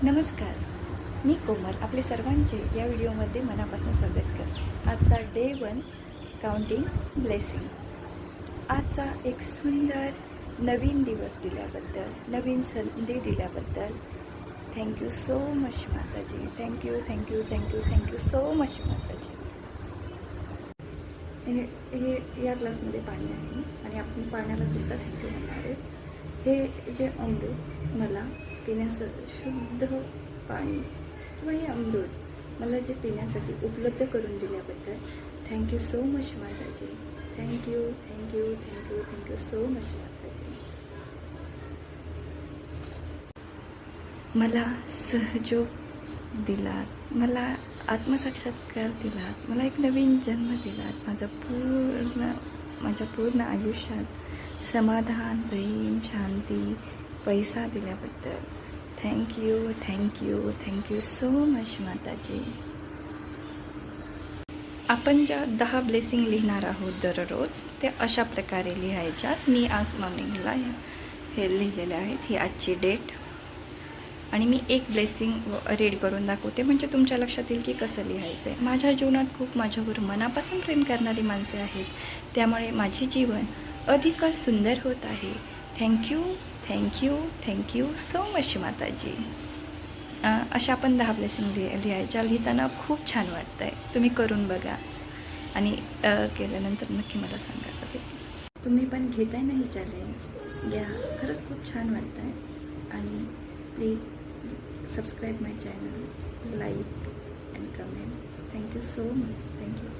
नमस्कार, मी कोमल आपले सर्वांचे या व्हिडिओमध्ये मनापासून स्वागत करते। आजचा डे 1 काउंटिंग ब्लेसिंग। आजचा एक सुंदर नवीन दिवस दिल्याबद्दल, नवीन संधी दिल्याबद्दल थँक्यू सो मच माताजी। Thank you thank you thank you thank you so much माताजी। हे या ग्लासमध्ये पाणी आहे आणि आपण पाण्याला सुद्धा थँक्यू म्हणणार आहे। हे जे अमृत मला पिण्याचं शुद्ध पाणी किंवा हे अमृत मला जे पिण्यासाठी उपलब्ध करून दिल्याबद्दल थँक्यू सो मच माताजी। Thank you thank you thank you thank you so much माताजी। मला सहयोग दिलात, मला आत्मसाक्षात्कार दिलात, मला एक नवीन जन्म दिलात, माझ्या पूर्ण आयुष्यात समाधान, प्रेम, शांती, पैसा दिल्याबद्दल thank you thank you thank you so much माताजी। आपण ज्या 10 ब्लेसिंग लिहिणार आहोत दररोज, ते अशा प्रकारे लिहायच्यात। मी आज मॉर्निंगला हे लिहिलेले आहेत, ही आजची डेट, आणि मी एक ब्लेसिंग रीड करून दाखवते, म्हणजे तुमच्या लक्षात येईल की कसं लिहायचं आहे। माझ्या जीवनात खूप माझ्यावर मनापासून प्रेम करणारी माणसे आहेत, त्यामुळे माझे जीवन अधिकच सुंदर होत आहे। Thank you thank you thank you so much माताजी। अशा आपण 10 ब्लेसिंग लिहायच्या। लिहिताना खूप छान वाटतं आहे, तुम्ही करून बघा आणि केल्यानंतर नक्की मला सांगा। ओके, तुम्ही पण घेताय ना ही चॅलेंज, घ्या, खरंच खूप छान वाटतं आहे। आणि please subscribe my channel, like and comment. Thank you so much. Thank you.